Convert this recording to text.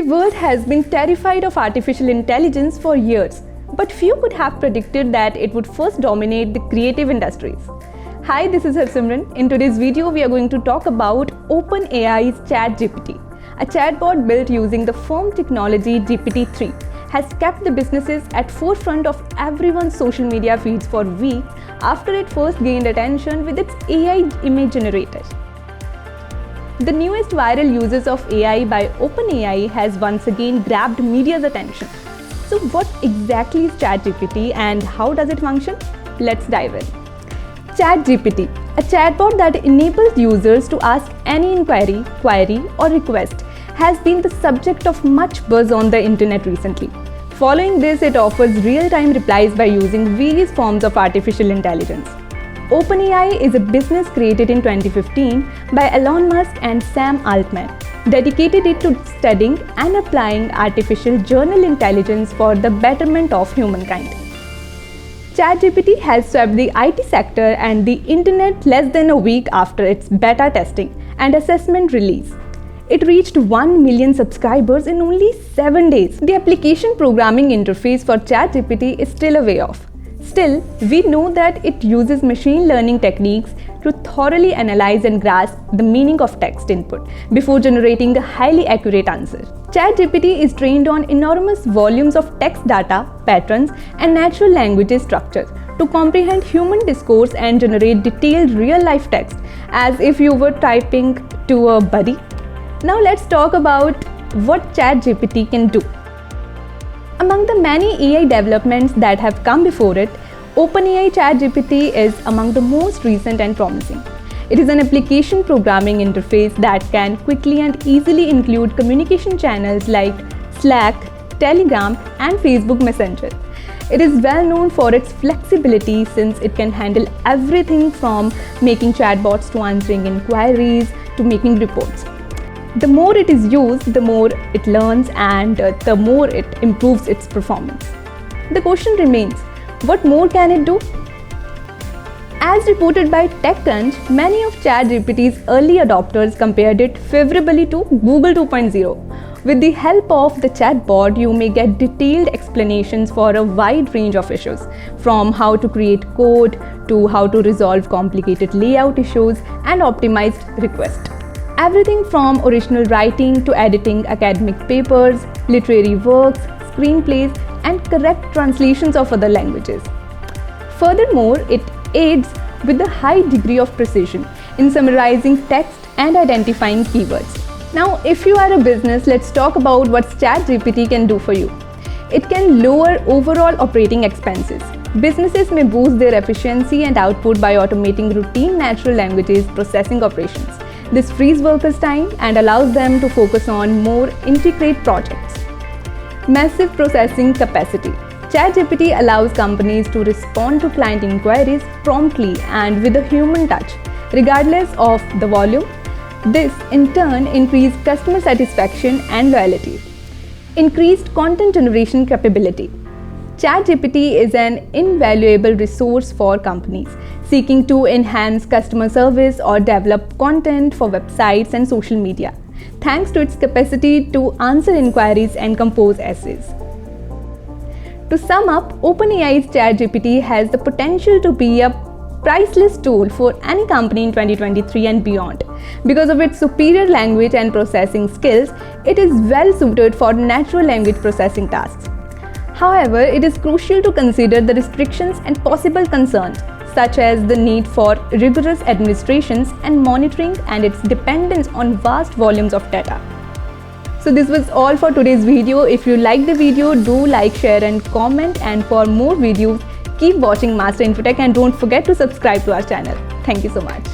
world has been terrified of artificial intelligence for years, but few could have predicted that it would first dominate the creative industries. Hi, this is Harsimran. In today's video, we are going to talk about OpenAI's ChatGPT. A chatbot built using the firm technology GPT-3 has kept the businesses at forefront of everyone's social media feeds for weeks after it first gained attention with its AI image generator. The newest viral uses of AI by OpenAI has once again grabbed media's attention. So what exactly is ChatGPT and how does it function? Let's dive in. ChatGPT, a chatbot that enables users to ask any inquiry, query or request, has been the subject of much buzz on the internet recently. Following this, it offers real-time replies by using various forms of artificial intelligence. OpenAI is a business created in 2015 by Elon Musk and Sam Altman, dedicated it to studying and applying artificial general intelligence for the betterment of humankind. ChatGPT has swept the IT sector and the internet less than a week after its beta testing and assessment release. It reached 1 million subscribers in only 7 days. The application programming interface for ChatGPT is still a way off. Still, we know that it uses machine learning techniques to thoroughly analyze and grasp the meaning of text input before generating a highly accurate answer. ChatGPT is trained on enormous volumes of text data, patterns, and natural language structures to comprehend human discourse and generate detailed real-life text as if you were typing to a buddy. Now let's talk about what ChatGPT can do. Among the many AI developments that have come before it, OpenAI ChatGPT is among the most recent and promising. It is an application programming interface that can quickly and easily include communication channels like Slack, Telegram, and Facebook Messenger. It is well known for its flexibility since it can handle everything from making chatbots to answering inquiries to making reports. The more it is used, the more it learns and the more it improves its performance. The question remains, what more can it do? As reported by TechCrunch, many of ChatGPT's early adopters compared it favorably to Google 2.0. With the help of the chatbot, you may get detailed explanations for a wide range of issues, from how to create code to how to resolve complicated layout issues and optimized requests. Everything from original writing to editing academic papers, literary works, screenplays, and correct translations of other languages. Furthermore, it aids with a high degree of precision in summarizing text and identifying keywords. Now, if you are a business, let's talk about what ChatGPT can do for you. It can lower overall operating expenses. Businesses may boost their efficiency and output by automating routine natural languages processing operations. This frees workers' time and allows them to focus on more intricate projects. Massive processing capacity. ChatGPT allows companies to respond to client inquiries promptly and with a human touch, regardless of the volume. This, in turn, increases customer satisfaction and loyalty. Increased content generation capability. ChatGPT is an invaluable resource for companies seeking to enhance customer service or develop content for websites and social media, thanks to its capacity to answer inquiries and compose essays. To sum up, OpenAI's ChatGPT has the potential to be a priceless tool for any company in 2023 and beyond. Because of its superior language and processing skills, it is well suited for natural language processing tasks. However, it is crucial to consider the restrictions and possible concerns, such as the need for rigorous administrations and monitoring and its dependence on vast volumes of data. So this was all for today's video. If you liked the video, do like, share and comment, and for more videos, keep watching Master Infotech and don't forget to subscribe to our channel. Thank you so much.